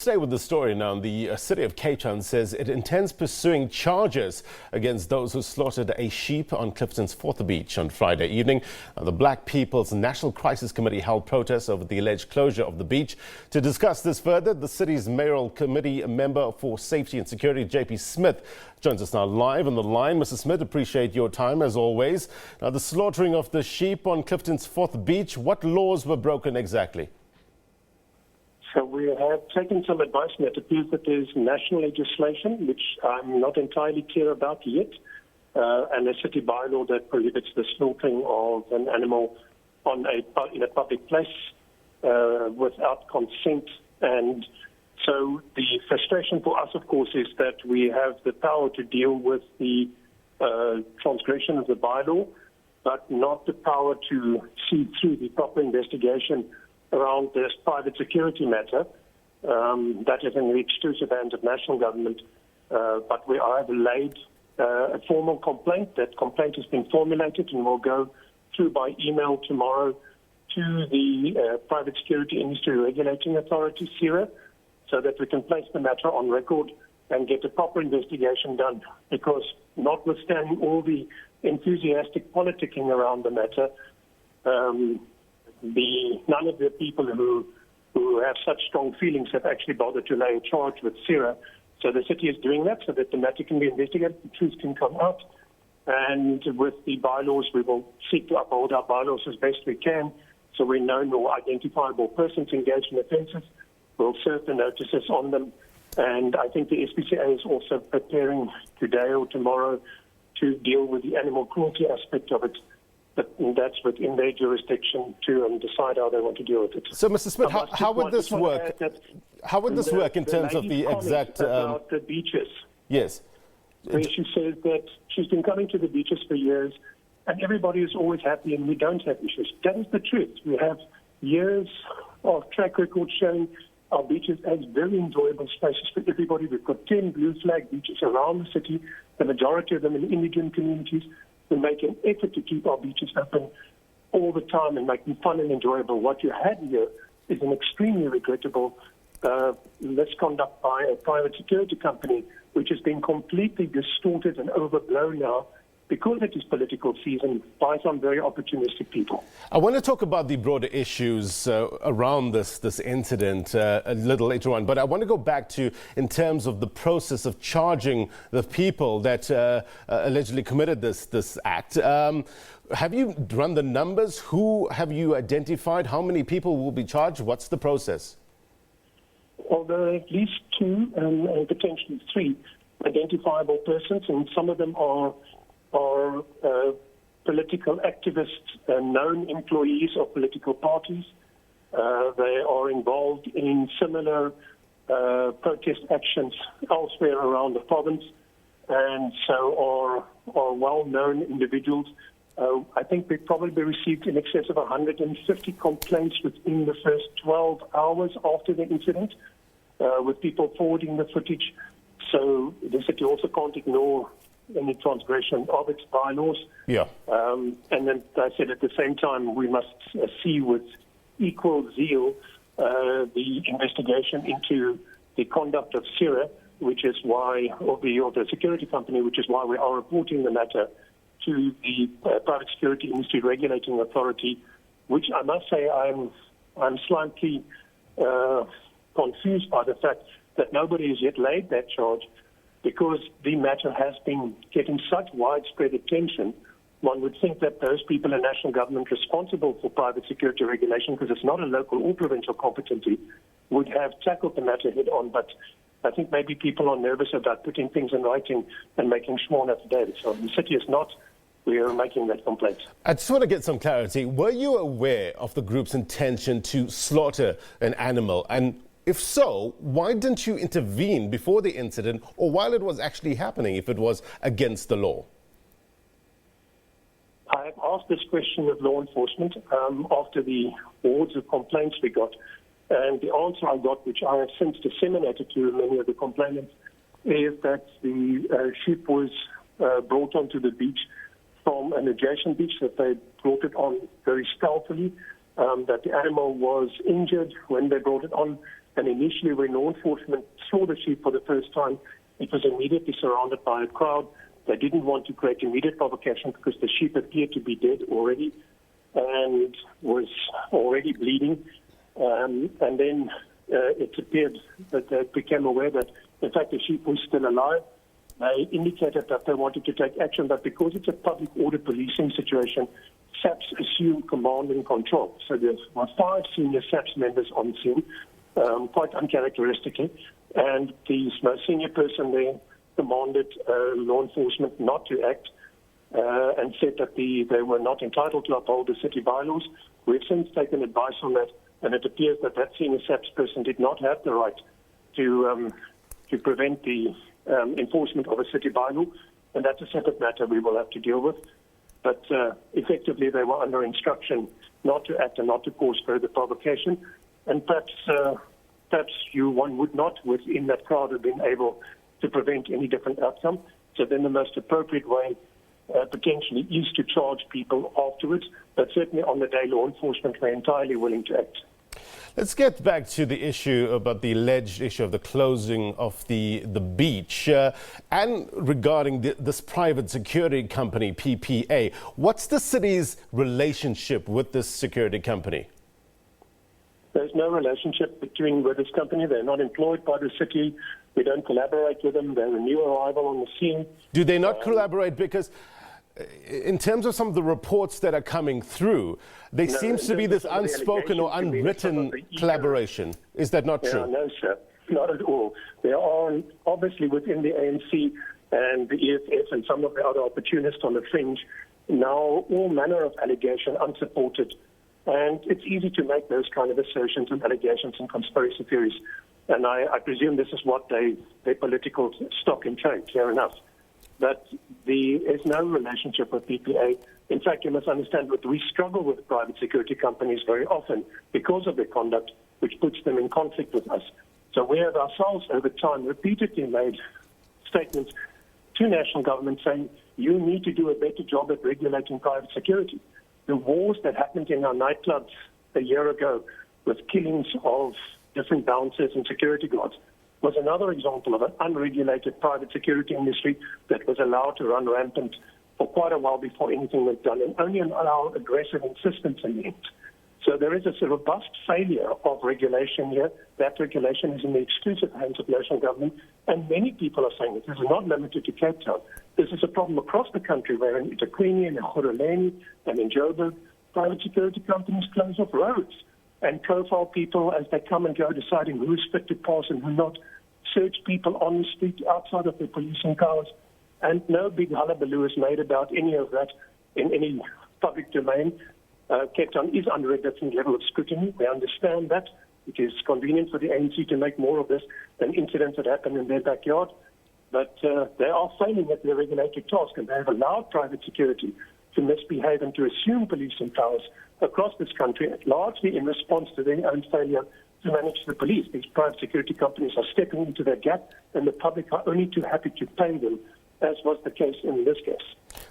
Stay with the story now. The city of Cape Town says it intends pursuing charges against those who slaughtered a sheep on Clifton's Beach on Friday evening. The Black People's National Crisis Committee held protests over the alleged closure of the beach. To discuss this further, the city's mayoral committee member for safety and security, JP Smith, joins us now live on the line. Mr. Smith, appreciate your time as always. Now, the slaughtering of the sheep on Clifton's Beach, what laws were broken exactly? So we have taken some advice, and it appears that there's national legislation, which I'm not entirely clear about yet, and a city bylaw that prohibits the slaughtering of an animal in a public place without consent. And so the frustration for us, of course, is that we have the power to deal with the transgression of the bylaw, but not the power to see through the proper investigation around this private security matter. That is in the exclusive hands of national government. But we have laid a formal complaint. That complaint has been formulated and will go through by email tomorrow to the Private Security Industry Regulating Authority, SERA, so that we can place the matter on record and get a proper investigation done. Because notwithstanding all the enthusiastic politicking around the matter, none of the people who have such strong feelings have actually bothered to lay a charge with SERA. So the city is doing that so that the matter can be investigated, the truth can come out. And with the bylaws, we will seek to uphold our bylaws as best we can, so we know no identifiable persons engaged in offences. We'll serve the notices on them. And I think the SPCA is also preparing today or tomorrow to deal with the animal cruelty aspect of it. But that's within their jurisdiction to decide how they want to deal with it. So, Mr. Smith, how would this work? How would this work in terms of the exact... about the beaches. Yes. Where she says that she's been coming to the beaches for years, and everybody is always happy, and we don't have issues. That is the truth. We have years of track record showing our beaches as very enjoyable spaces for everybody. We've got 10 blue flag beaches around the city, the majority of them in indigent communities. We make an effort to keep our beaches open all the time and make them fun and enjoyable. What you had here is an extremely regrettable misconduct by a private security company, which has been completely distorted and overblown now because it is political season by some very opportunistic people. I want to talk about the broader issues around this incident a little later on, but I want to go back to in terms of the process of charging the people that allegedly committed this act. Have you run the numbers? Who have you identified? How many people will be charged? What's the process? Well, there are at least 2 and potentially 3 identifiable persons, and some of them are political activists and known employees of political parties. They are involved in similar protest actions elsewhere around the province, and so are well-known individuals. I think we probably received in excess of 150 complaints within the first 12 hours after the incident, with people forwarding the footage. So the city also can't ignore any transgression of its bylaws. Yeah. And then I said at the same time, we must see with equal zeal the investigation into the conduct of SERA, which is why, or the security company, which is why we are reporting the matter to the Private Security Industry Regulating Authority, which I must say I'm slightly confused by the fact that nobody has yet laid that charge, because the matter has been getting such widespread attention. One would think that those people in national government responsible for private security regulation, because it's not a local or provincial competency, would have tackled the matter head on. But I think maybe people are nervous about putting things in writing and making sworn affidavits. So the city is not. We are making that complaint. I just want to get some clarity. Were you aware of the group's intention to slaughter an animal? And if so, why didn't you intervene before the incident or while it was actually happening if it was against the law? I have asked this question of law enforcement after the hordes of complaints we got. And the answer I got, which I have since disseminated to many of the complainants, is that the sheep was brought onto the beach from an adjacent beach, that they brought it on very stealthily, that the animal was injured when they brought it on, And initially, when law enforcement saw the sheep for the first time, it was immediately surrounded by a crowd. They didn't want to create immediate provocation because the sheep appeared to be dead already and was already bleeding. And then it appeared that they became aware that, in fact, the sheep was still alive. They indicated that they wanted to take action, but because it's a public order policing situation, SAPS assumed command and control. So there were 5 senior SAPS members on scene, quite uncharacteristically, and the most senior person there commanded law enforcement not to act and said that they were not entitled to uphold the city bylaws. We've since taken advice on that, and it appears that that senior SAPS person did not have the right to prevent the enforcement of a city bylaw, and that's a separate matter we will have to deal with. But effectively, they were under instruction not to act and not to cause further provocation. And perhaps one would not, within that crowd, have been able to prevent any different outcome. So then the most appropriate way potentially is to charge people afterwards. But certainly on the day, law enforcement were entirely willing to act. Let's get back to the issue about the alleged issue of the closing of the beach and regarding this private security company, PPA. What's the city's relationship with this security company? There's no relationship with this company. They're not employed by the city. We don't collaborate with them. They're a new arrival on the scene. Do they not collaborate? Because in terms of some of the reports that are coming through, there seems to be this unspoken or unwritten collaboration. Is that not true? No, sir. Not at all. There are obviously within the ANC and the EFF and some of the other opportunists on the fringe now all manner of allegation unsupported. And it's easy to make those kind of assertions and allegations and conspiracy theories. And I presume this is what their political stock in trade, fair enough. But there's no relationship with PPA. In fact, you must understand that we struggle with private security companies very often because of their conduct, which puts them in conflict with us. So we have ourselves over time repeatedly made statements to national government saying, you need to do a better job at regulating private security. The wars that happened in our nightclubs a year ago with killings of different bouncers and security guards was another example of an unregulated private security industry that was allowed to run rampant for quite a while before anything was done, and only allow aggressive insistence in the end. So there is a robust failure of regulation here. That regulation is in the exclusive hands of national government, and many people are saying this is not limited to Cape Town. This is a problem across the country, where in eThekwini and in Ekurhuleni and in Joburg, private security companies close off roads and profile people as they come and go, deciding who's fit to pass and who not, search people on the street outside of their policing powers, and no big hullabaloo is made about any of that in any public domain. Cape Town is under a different level of scrutiny. We understand that. It is convenient for the ANC to make more of this than incidents that happen in their backyard. But they are failing at their regulated task, and they have allowed private security to misbehave and to assume policing powers across this country, largely in response to their own failure to manage the police. These private security companies are stepping into that gap, and the public are only too happy to pay them, as was the case in this case.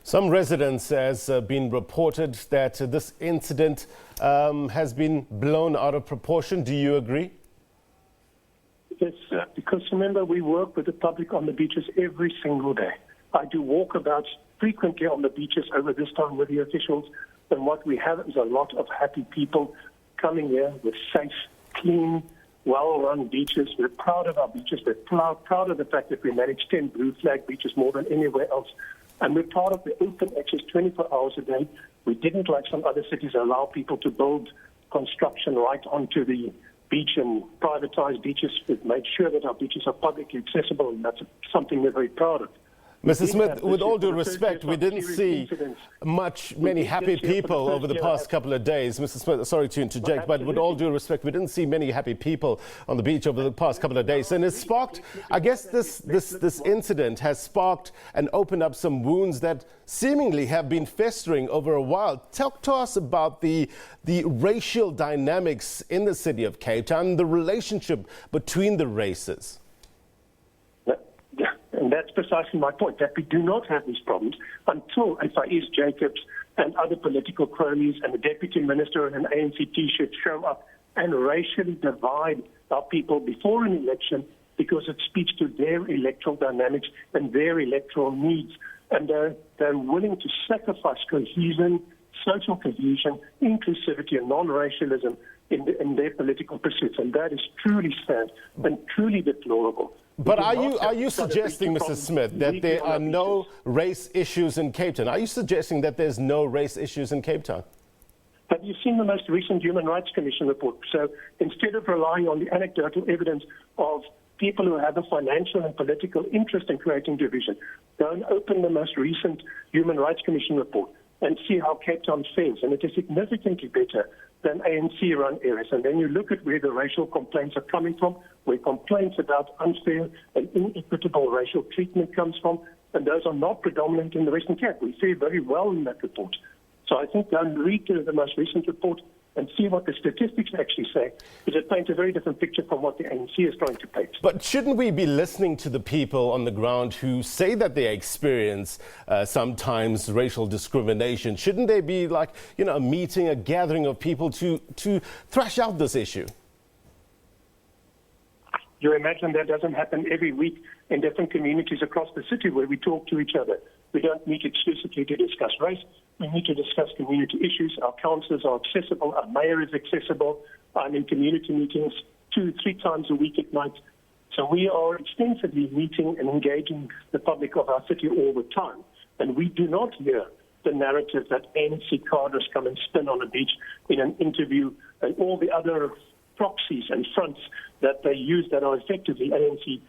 Some residents has been reported that this incident has been blown out of proportion. Do you agree? Yes, because remember, we work with the public on the beaches every single day. I do walkabouts frequently on the beaches over this time with the officials, and what we have is a lot of happy people coming here with safe, clean, well-run beaches. We're proud of our beaches. We're proud of the fact that we manage 10 blue flag beaches more than anywhere else. And we're proud of the open access 24 hours a day. We didn't, like some other cities, allow people to build construction right onto the beach and privatize beaches. We've made sure that our beaches are publicly accessible, and that's something we're very proud of. Mr. Smith, with all due respect, we didn't see many happy people over the past couple of days. Mr. Smith, sorry to interject, but with all due respect, we didn't see many happy people on the beach over the past couple of days. And it sparked, I guess this incident has sparked and opened up some wounds that seemingly have been festering over a while. Talk to us about the racial dynamics in the city of Cape Town, the relationship between the races. And that's precisely my point, that we do not have these problems until Faiz Jacobs and other political cronies and the deputy minister in an ANC T-shirt show up and racially divide our people before an election because it speaks to their electoral dynamics and their electoral needs. And they're willing to sacrifice cohesion, social cohesion, inclusivity, and non-racialism in their political pursuits. And that is truly sad and truly deplorable. But are you suggesting, Mr. Smith, that there are no race issues in Cape Town? Are you suggesting that there's no race issues in Cape Town? Have you seen the most recent Human Rights Commission report? So instead of relying on the anecdotal evidence of people who have a financial and political interest in creating division, go and open the most recent Human Rights Commission report and see how Cape Town fares. And it is significantly better than ANC-run areas. And then you look at where the racial complaints are coming from, where complaints about unfair and inequitable racial treatment comes from, and those are not predominant in the Western Cape. We fare very well in that report. So I think go and read the most recent report and see what the statistics actually say, because it paints a very different picture from what the ANC is trying to paint. But shouldn't we be listening to the people on the ground who say that they experience sometimes racial discrimination? Shouldn't there be like, a meeting, a gathering of people to thrash out this issue? You imagine that doesn't happen every week in different communities across the city where we talk to each other. We don't meet exclusively to discuss race. We need to discuss community issues. Our councillors are accessible. Our mayor is accessible. I'm in community meetings 2-3 times a week at night. So we are extensively meeting and engaging the public of our city all the time. And we do not hear the narrative that ANC cadres come and spin on a beach in an interview and all the other proxies and fronts that they use that are effectively ANC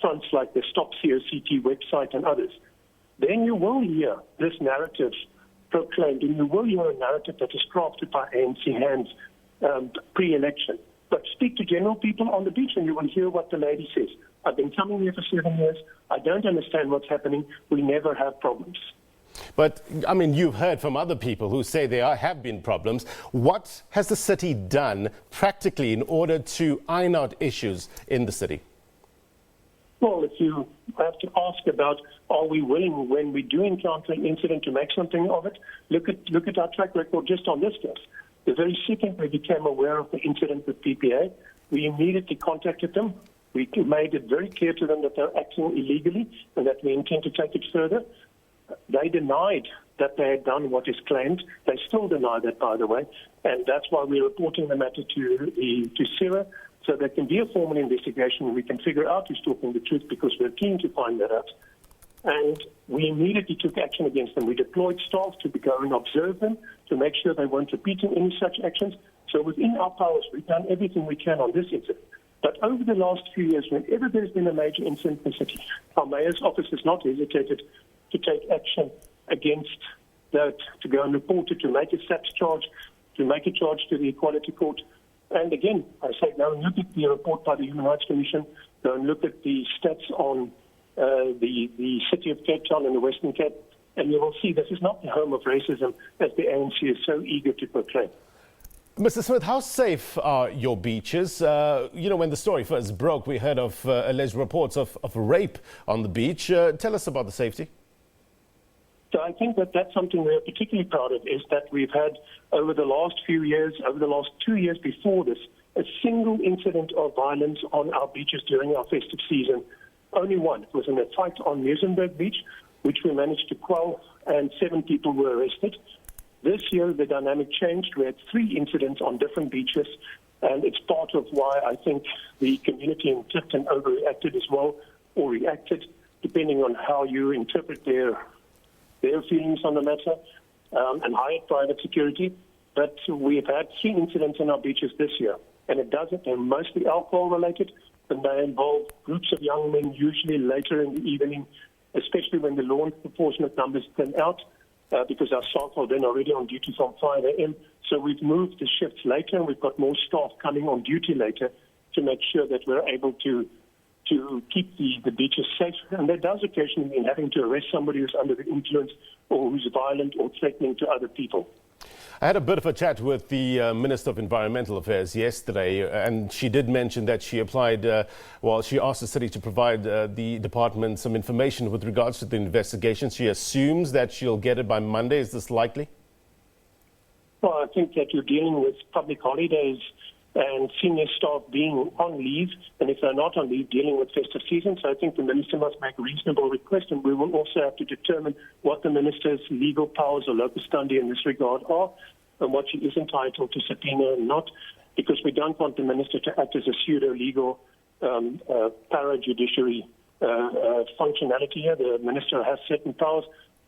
fronts like the Stop COCT website and others. Then you will hear this narrative proclaimed, and you will hear a narrative that is crafted by ANC hands pre-election. But speak to general people on the beach and you will hear what the lady says. I've been coming here for 7 years. I don't understand what's happening. We never have problems. But, you've heard from other people who say there have been problems. What has the city done practically in order to iron out issues in the city? Well, if you have to ask about are we willing when we do encounter an incident to make something of it, look at our track record just on this case. The very second we became aware of the incident with PPA, we immediately contacted them. We made it very clear to them that they're acting illegally and that we intend to take it further. They denied that they had done what is claimed. They still deny that, by the way, and that's why we're reporting the matter to SIRA, so there can be a formal investigation and we can figure out who's talking the truth, because we're keen to find that out. And we immediately took action against them. We deployed staff to go and observe them, to make sure they weren't repeating any such actions. So within our powers, we've done everything we can on this incident. But over the last few years, whenever there's been a major incident in the city, our mayor's office has not hesitated to take action against that, to go and report it, to make a SAPS charge, to make a charge to the Equality Court. And again, I say, go and look at the report by the Human Rights Commission, go and look at the stats on the city of Cape Town and the Western Cape, and you will see this is not the home of racism, as the ANC is so eager to proclaim. Mr. Smith, how safe are your beaches? When the story first broke, we heard of alleged reports of rape on the beach. Tell us about the safety. So I think that's something we're particularly proud of, is that we've had over the last few years, over the last 2 years before this, a single incident of violence on our beaches during our festive season. Only one. It was in a fight on Muizenberg Beach, which we managed to quell, and 7 people were arrested. This year, the dynamic changed. We had 3 incidents on different beaches, and it's part of why I think the community in Clifton overreacted as well, or reacted, depending on how you interpret their feelings on the matter, and hired private security. But we've had 3 incidents on our beaches this year, and they're mostly alcohol-related, and they involve groups of young men, usually later in the evening, especially when the law enforcement numbers thin out, because our staff are then already on duty from 5 a.m. So we've moved the shifts later, and we've got more staff coming on duty later to make sure that we're able to keep the beaches safe. And that does occasionally mean having to arrest somebody who's under the influence or who's violent or threatening to other people. I had a bit of a chat with the Minister of Environmental Affairs yesterday, and she did mention that she applied, she asked the city to provide the department some information with regards to the investigation. She assumes that she'll get it by Monday. Is this likely? Well, I think that you're dealing with public holidays and senior staff being on leave, and if they're not on leave, dealing with festive season. So I think the minister must make a reasonable request, and we will also have to determine what the minister's legal powers or locus standi in this regard are, and what she is entitled to subpoena and not, because we don't want the minister to act as a pseudo-legal para-judiciary functionality here. The minister has certain powers,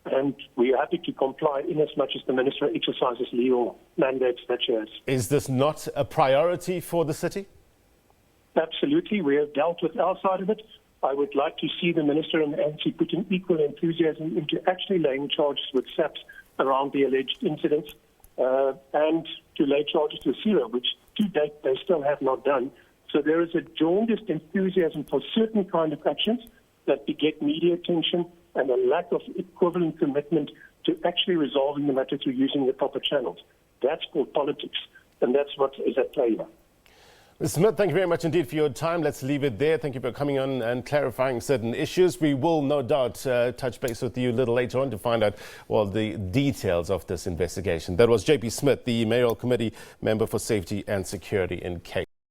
and we are happy to comply in as much as the minister exercises legal mandates that she has. Is this not a priority for the city? Absolutely. We have dealt with our side of it. I would like to see the minister and the ANC put in equal enthusiasm into actually laying charges with SAPS around the alleged incidents and to lay charges to CERA, which to date they still have not done. So there is a jaundiced enthusiasm for certain kind of actions that beget media attention and a lack of equivalent commitment to actually resolving the matter through using the proper channels. That's called politics, and that's what is at play here. Mr. Smith, thank you very much indeed for your time. Let's leave it there. Thank you for coming on and clarifying certain issues. We will no doubt touch base with you a little later on to find out all the details of this investigation. That was JP Smith, the Mayoral Committee member for Safety and Security in Cape.